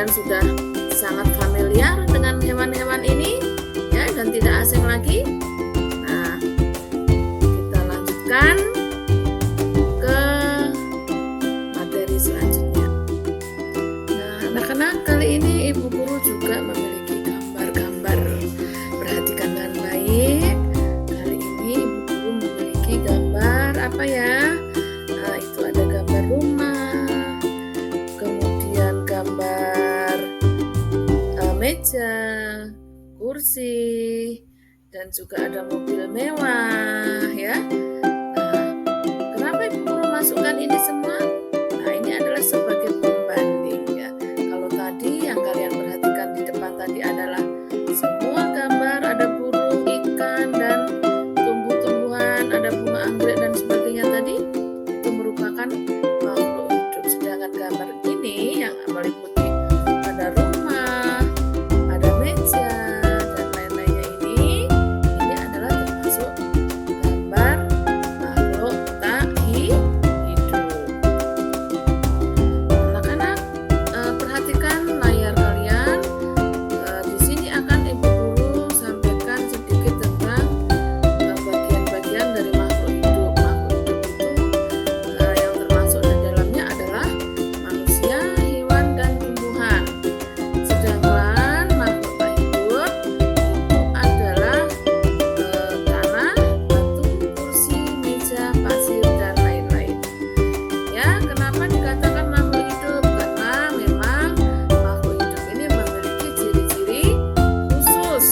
kalian sudah sangat familiar dengan hewan-hewan ini ya, dan tidak asing lagi. Nah, kita lanjutkan ke materi selanjutnya. Nah, anak-anak, kali ini Ibu Guru juga memiliki gambar-gambar. Perhatikan dengan baik. Kali ini Ibu Guru memiliki gambar apa ya? Nah, itu ada gambar rumah, kemudian gambar meja, kursi, dan juga ada mobil mewah ya. Nah, kenapa Ibu Guru masukkan ini semua? Nah, ini adalah sebagai pembanding ya. Kalau tadi yang kalian perhatikan di depan tadi adalah semua gambar, ada burung, ikan, dan tumbuh-tumbuhan, ada bunga anggrek dan sebagainya tadi, itu merupakan makhluk hidup. Sedangkan gambar ini yang meliputi ada rumah, ada meja, dan lain-lainnya ini adalah termasuk gambar makhluk tak hidup. Anak-anak, perhatikan layar kalian. Di sini akan Ibu Guru sampaikan sedikit tentang bagian-bagian dari makhluk hidup. Makhluk hidup itu yang termasuk di dalamnya adalah manusia, hewan, dan tumbuhan. Sedangkan makhluk tak hidup itu adalah tanah, batu, kursi, meja, pasir, dan lain-lain. Ya, kenapa dikatakan makhluk hidup? Karena memang makhluk hidup ini memiliki ciri-ciri khusus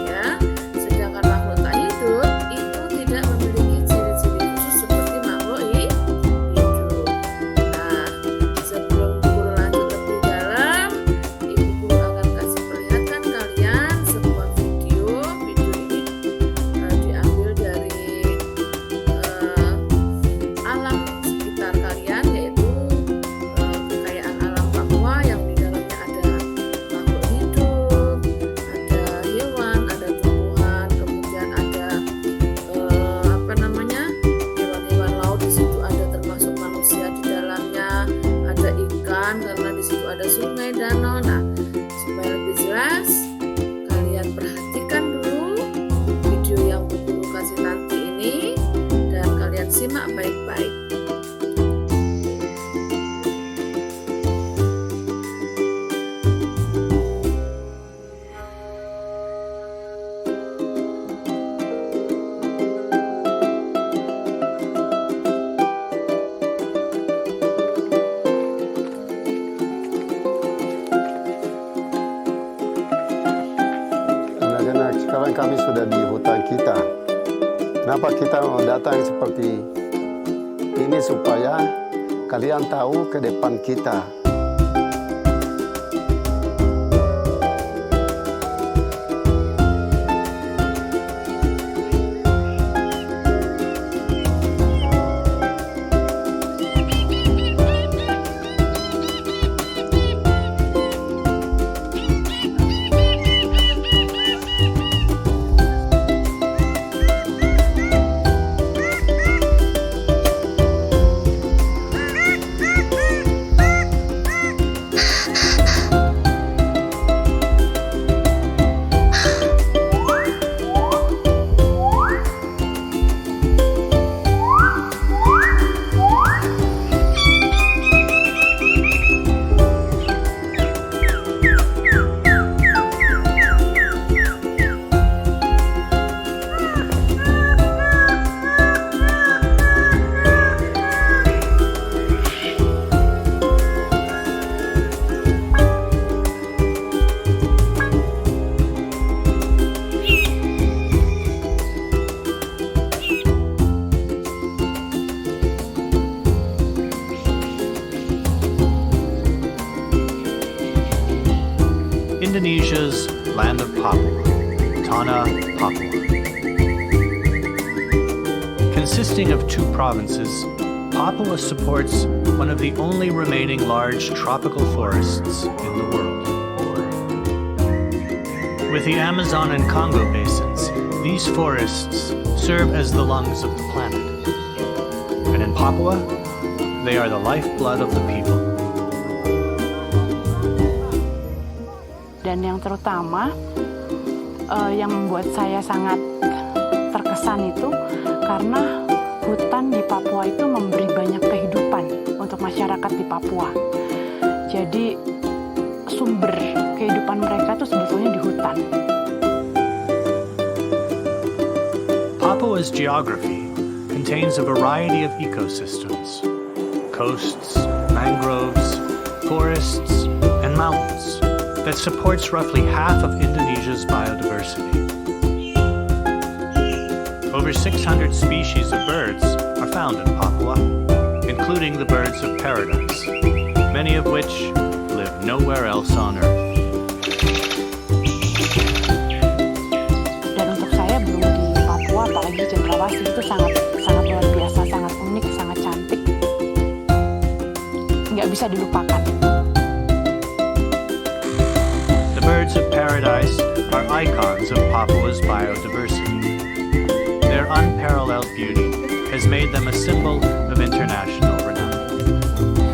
ya. Sedangkan makhluk tak hidup itu tidak memiliki ciri-ciri khusus seperti makhluk hidup. Nah, sebelum Ibu Guru lanjut lebih dalam, Ibu Guru akan kasih perlihatkan kalian sebuah video. Video ini diambil dari alam sekitar kalian, yaitu kekayaan alam Papua yang di dalamnya ada makhluk hidup, ada hewan, ada tumbuhan, kemudian ada hewan-hewan laut. Di situ ada termasuk manusia di dalamnya, ada ikan karena di situ ada sungai, danau. Nah, supaya lebih jelas, kalian perhatikan dulu video yang Bu Guru kasih nanti ini dan kalian simak baik-baik. Anak-anak, sekarang kami sudah di hutan kita. Kenapa kita mau datang seperti ini? Supaya kalian tahu ke depan kita. Indonesia's land of Papua, Tanah Papua. Consisting of two provinces, Papua supports one of the only remaining large tropical forests in the world. With the Amazon and Congo basins, these forests serve as the lungs of the planet. And in Papua, they are the lifeblood of the people. Dan yang terutama yang membuat saya sangat terkesan itu karena hutan di Papua itu memberi banyak kehidupan untuk masyarakat di Papua. Jadi sumber kehidupan mereka itu sebetulnya di hutan. Papua's geography contains a variety of ecosystems: coasts, mangroves, forests, and mountains that supports roughly half of Indonesia's biodiversity. Over 600 species of birds are found in Papua, including the birds of paradise, many of which live nowhere else on Earth. Dan untuk saya belum di Papua, apalagi Cendrawasih itu sangat luar biasa, sangat unik, sangat cantik, nggak bisa dilupakan. The birds of paradise are icons of Papua's biodiversity. Their unparalleled beauty has made them a symbol of international renown.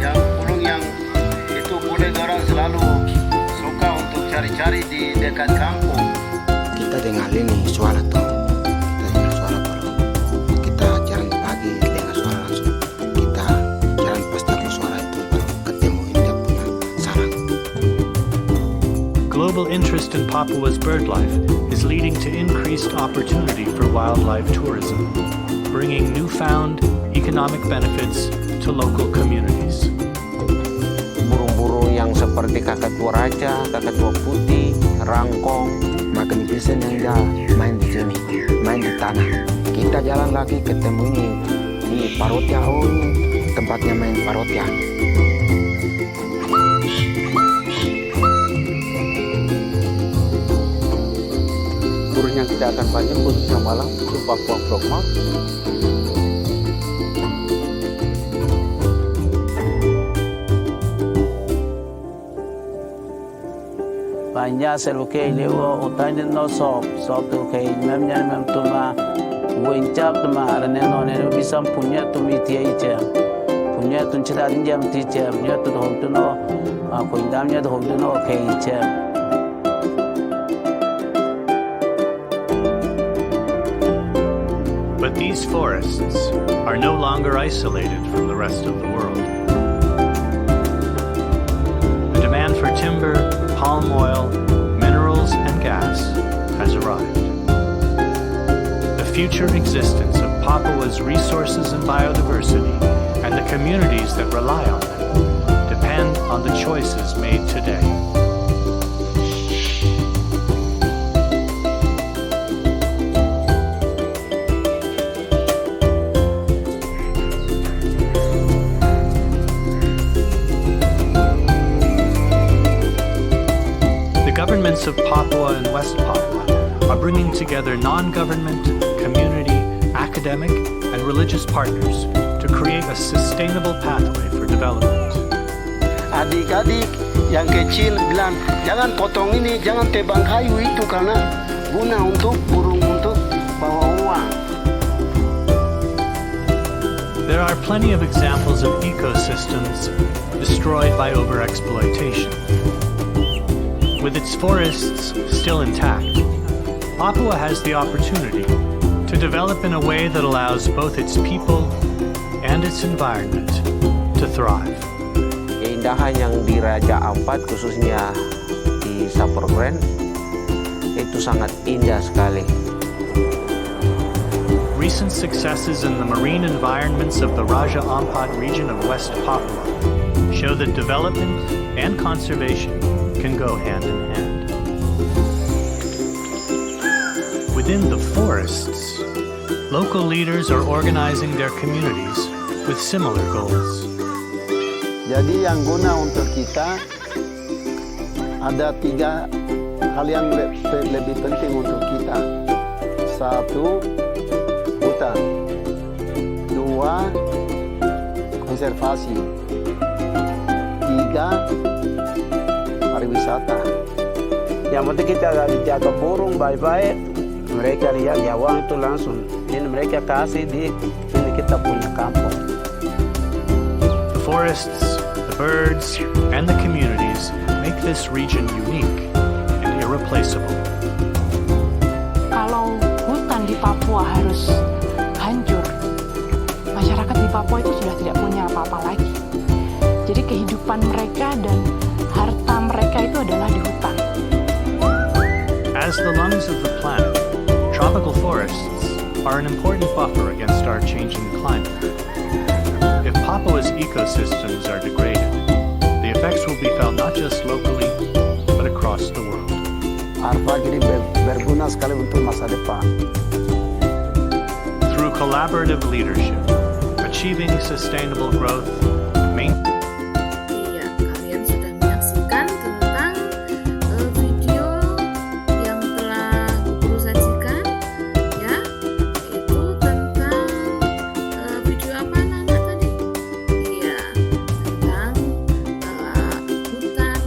Yang burung yang itu boleh orang selalu suka untuk cari-cari di dekat kampung. Kita dengar ini suara tuh, kita dengar suara kalau kita jalan pagi dengar suara langsung kita jalan pasti aku suara itu baru ketemu dia punya sarang. Global interest in Papua's bird life is leading to increased opportunity for wildlife tourism, bringing newfound economic benefits to local communities. Burung-burung yang seperti kakatua raja, kakatua putih, rangkong, makan bisa yang main di sini, main di tanah. Kita jalan lagi ketemu ini parotia, oh ini tempatnya main parotia. Burung yang tidak akan banyak khususnya malam itu Papua Frogmouth. Banyak selukei lewo utani no sop tu kei memnya mem tuma wencap tuma arane no ne bisa punya tumi tia ice punya tun cita jam tice punya tu hom tu no ko indamnya tu hom tu no kei ice. But these forests are no longer isolated from the rest of the world. The demand for timber, palm oil, minerals, and gas has arrived. The future existence of Papua's resources and biodiversity and the communities that rely on them depend on the choices made today. Governments of Papua and West Papua are bringing together non-government, community, academic, and religious partners to create a sustainable pathway for development. Adik-adik yang kecil bilang, jangan potong ini, jangan tebang kayu itu karena guna untuk burung untuk bawa uang. There are plenty of examples of ecosystems destroyed by overexploitation. With its forests still intact, Papua has the opportunity to develop in a way that allows both its people and its environment to thrive. Keindahan yang di Raja Ampat khususnya di Sapor Grand itu sangat indah sekali. Recent successes in the marine environments of the Raja Ampat region of West Papua show that development and conservation can go hand in hand. Within the forests, local leaders are organizing their communities with similar goals. Jadi yang guna untuk kita ada 3 hal yang lebih penting untuk kita. 1, hutan. 2, konservasi. 3, pariwisata. Yang penting kita jaga burung baik-baik. Mereka lihat jawang itu langsung. Ini mereka kasih di ini kita punya kampung. The forests, the birds, and the communities make this region unique replaceable. Kalau hutan di Papua harus hancur, masyarakat di Papua itu sudah tidak punya apa-apa lagi. Jadi kehidupan mereka dan harta mereka itu adalah di hutan. As the lungs of the planet, tropical forests are an important buffer against our changing climate. If Papua's ecosystems are degraded, the effects will be felt not just locally, but across the world. Arfa jadi berguna sekali untuk masa depan. Through collaborative leadership, achieving sustainable growth, Iya, kalian sudah menyaksikan tentang video yang telah Guru sajikan, ya, itu tentang video apa anak-anak tadi? Iya, tentang hutan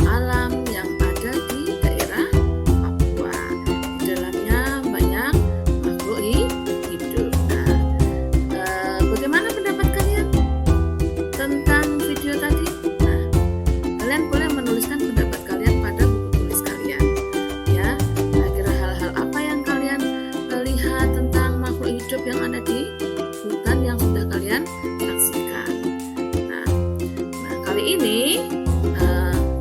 alam yang ada di daerah Papua. Di dalamnya banyak makhluk hidup. Nah, bagaimana pendapat kalian tentang video tadi? Nah, kalian boleh menuliskan pendapat kalian pada buku tulis kalian, ya. Kira-kira hal-hal apa yang kalian lihat tentang makhluk hidup yang ada di hutan yang sudah kalian saksikan. Nah, kali ini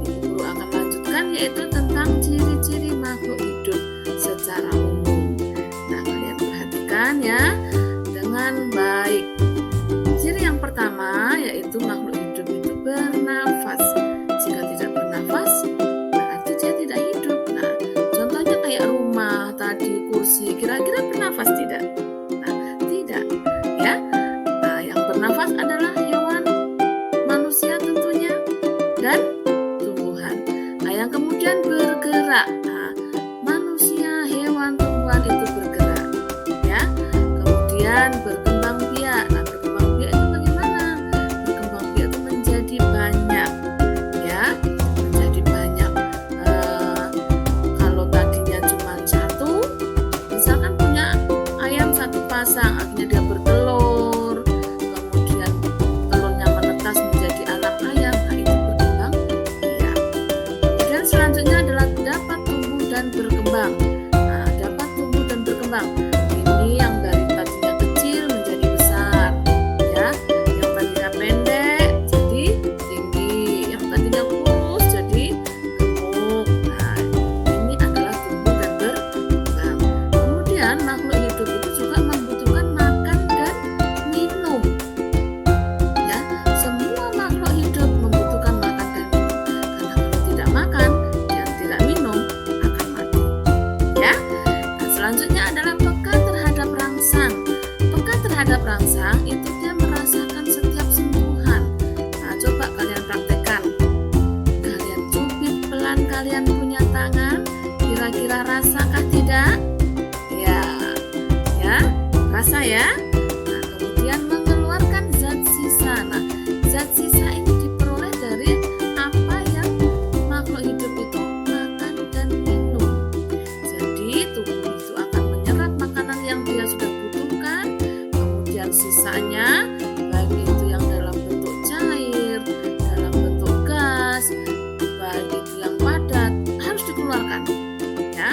Ibu Guru akan lanjutkan, yaitu tentang ciri-ciri makhluk hidup secara umum. Nah, kalian perhatikan ya dengan baik. Ciri yang pertama yaitu makhluk hidup itu bernafas. Jika tidak bernafas, berarti dia tidak hidup. Nah, contohnya kayak rumah tadi, kursi, kira-kira bernafas tidak? Nah, tidak. Ya. Nah, yang bernafas adalah hewan, manusia tentunya, dan tumbuhan. Nah, yang kemudian bergerak. Nah, manusia, hewan, tumbuhan itu bergerak. Ya. Kemudian berkembang biak. Nah, berkembang biak itu bagaimana? Berkembang biak itu menjadi banyak, ya, menjadi banyak. Kalau tadinya cuma satu, misalkan punya ayam satu pasang, akhirnya dia bertelur, kemudian telurnya menetas menjadi anak ayam. Nah, itu berkembang biak. Kemudian selanjutnya adalah dapat tumbuh dan berkembang. Nah, dapat tumbuh dan berkembang. Ini yang dari tadinya kecil menjadi besar, ya. Yang tadinya pendek jadi tinggi, yang tadinya kurus jadi gemuk. Nah, ini adalah tumbuh dan berkembang. Kemudian makhluk hidup itu juga membutuhkan makan dan minum. Ya, semua makhluk hidup membutuhkan makan dan minum. Karena kalau tidak makan dan tidak minum akan mati. Ya. Nah, selanjutnya adalah peka terhadap rangsang. Peka terhadap rangsang itu dia merasakan setiap sentuhan. Nah, coba kalian praktekkan. Kalian cubit pelan kalian punya tangan, kira-kira rasakah tidak? Ya, ya, rasa ya. Nah, kemudian mengeluarkan zat sisa. Nah, zat sisa ini diperoleh dari apa yang makhluk hidup itu makan dan minum. Jadi tubuh itu akan menyerap makanan yang dia sudah butuhkan, kemudian sisanya baik itu yang dalam bentuk cair, dalam bentuk gas, baik itu yang padat harus dikeluarkan. Ya,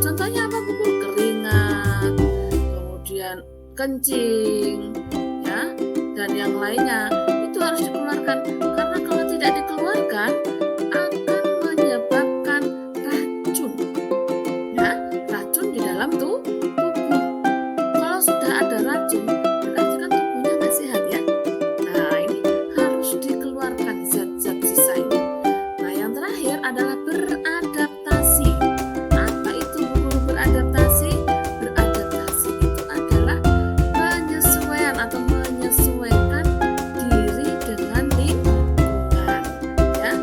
contohnya apa, Bu? Keringat, kemudian kencing, ya, dan yang lainnya itu harus dikeluarkan. Karena kalau tidak dikeluarkan akan menyebabkan racun. Ya, racun di dalam tubuh. Kalau sudah ada racun, berarti kan tubuhnya nggak sehat ya. Nah, ini harus dikeluarkan zat-zat sisa ini. Nah, yang terakhir adalah beradaptasi. Apa itu guru beradaptasi? Beradaptasi itu adalah penyesuaian atau menyesuaikan diri dengan lingkungan. Ya,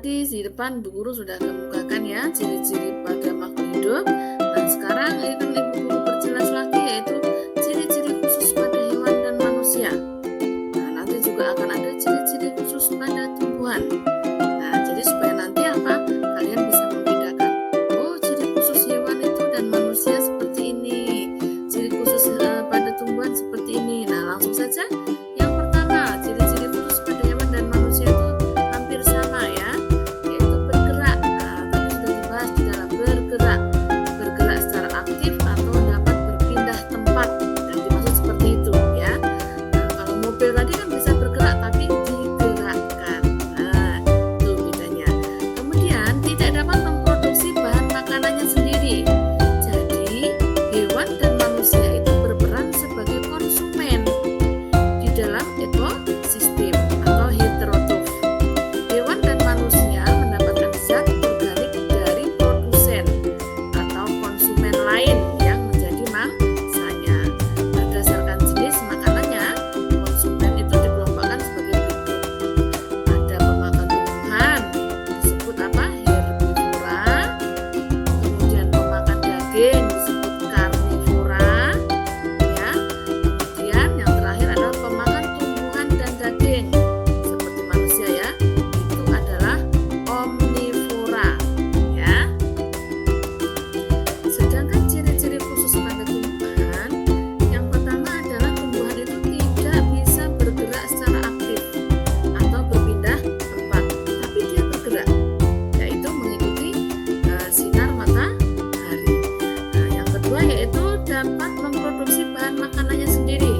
tadi di depan Bu Guru sudah kemukakan ya ciri-ciri pada makhluk hidup. Nah sekarang akan Ibu Guru perjelas lagi yaitu ciri-ciri khusus pada hewan dan manusia. Nah nanti juga akan ada ciri-ciri khusus pada tumbuhan. Nah jadi supaya nanti apa? Kalian bisa membedakan. Oh ciri khusus hewan itu dan manusia seperti ini. Ciri khusus pada tumbuhan seperti ini. Nah langsung saja. Yang pertama ciri-ciri khusus pada hewan dan manusia itu hampir sama ya, yaitu bergerak. Nah, tadi sudah dibahas di dalam bergerak secara aktif atau dapat berpindah tempat. Dan dimaksud seperti itu ya. Nah, kalau mobil tadi kan bisa bergerak tapi digerakkan. Nah, itu bedanya. Kemudian tidak dapat memproduksi bahan makanannya sendiri. Jadi hewan dan manusia itu berperan sebagai konsumen di dalam ekosistem atau heterotrof. Hewan dan manusia mendapatkan zat organik dari produsen atau konsumen lain yang menjadi mangsanya. Berdasarkan jenis makanannya, konsumen itu dikelompokkan sebagai berikut. Ada pemakan tumbuhan, disebut apa? Herbivora. Kemudian pemakan daging disebut karnivora. Ya. Kemudian yang terakhir adalah pemakan tumbuhan dan daging seperti manusia ya. Itu adalah omnivora ya. Sedangkan ciri-ciri khusus pada tumbuhan, yang pertama adalah tumbuhan itu tidak bisa bergerak secara aktif atau berpindah tempat, tapi dia bergerak, yaitu mengikuti sinar matahari. Nah, yang kedua yaitu dapat memproduksi bahan makanannya sendiri.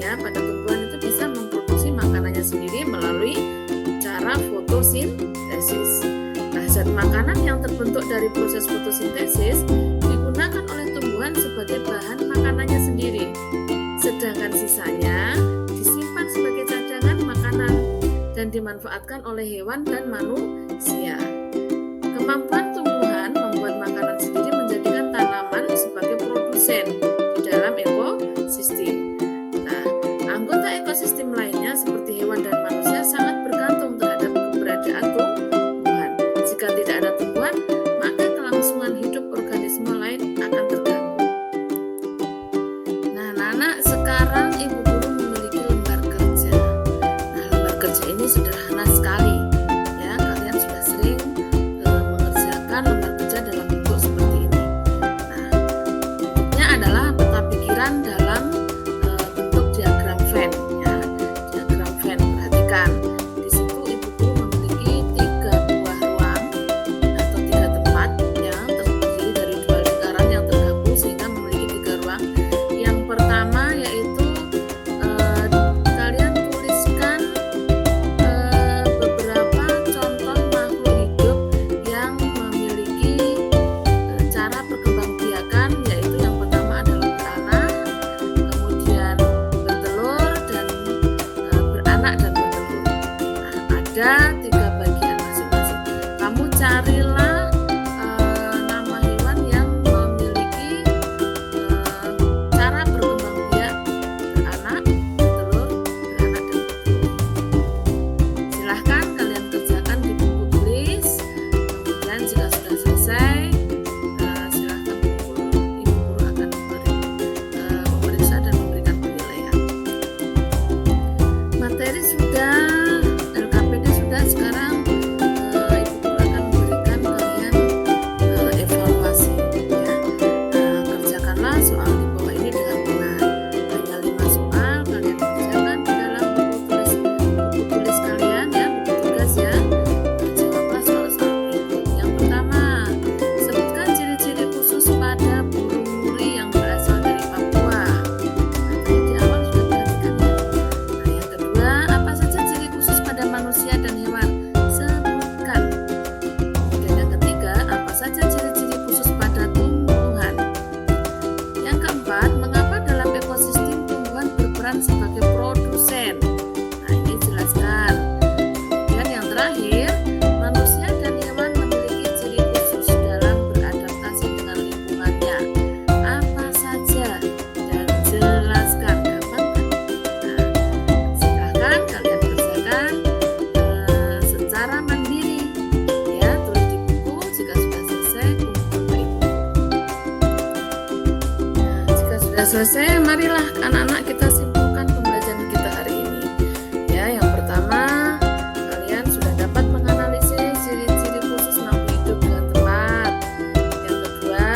Ya, pada tumbuhan itu bisa memproduksi makanannya sendiri melalui cara fotosintesis. Nah, zat makanan yang terbentuk dari proses fotosintesis digunakan oleh tumbuhan sebagai bahan makanannya sendiri. Sedangkan sisanya disimpan sebagai cadangan makanan dan dimanfaatkan oleh hewan dan manusia. Kemampuan tumbuhan membuat makanan sendiri menjadikan tanaman sebagai produsen di dalam ekosistem. Nah, anggota ekosistem lainnya seperti hewan dan manusia sangat bergantung terhadap keberadaan tumbuhan. Jika tidak ada tumbuhan, maka kelangsungan hidup organisme lain akan terganggu. Nah, anak-anak, sekarang Ibu Guru memiliki lembar kerja. Nah, lembar kerja ini sederhana sekali. Ya, kalian sudah sering mengerjakan lembar kerja dalam bentuk seperti ini. Nah, bentuknya adalah peta pikiran dalam bentuk diagram Venn. Ya, diagram Venn. Perhatikan, di situ Ibu Guru memiliki 3 buah ruang atau 3 tempat yang terdiri dari 2 lingkaran yang tergabung sehingga memiliki 3 ruang. Yang pertama yaitu kalian tuliskan Sudah selesai, marilah anak-anak kita simpulkan pembelajaran kita hari ini. Ya, yang pertama, kalian sudah dapat menganalisis ciri-ciri khusus makhluk hidup dengan tepat. Yang kedua,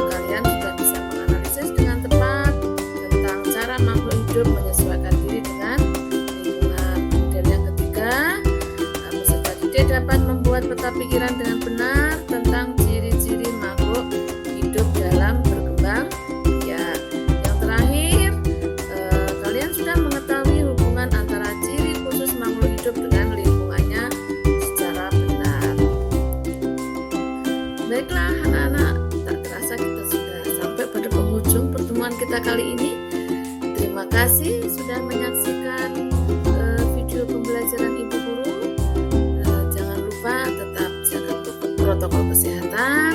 kalian sudah bisa menganalisis dengan tepat tentang cara makhluk hidup menyesuaikan diri dengan lingkungan. Dan yang ketiga, peserta didik dapat membuat peta pikiran dengan benar tentang ciri-ciri makhluk hidup dalam berkembang. Yang terakhir, kalian sudah mengetahui hubungan antara ciri khusus makhluk hidup dengan lingkungannya secara benar. Baiklah anak-anak, tak terasa kita sudah sampai pada penghujung pertemuan kita kali ini. Terima kasih sudah menyaksikan video pembelajaran Ibu Guru. Jangan lupa tetap jaga protokol kesehatan,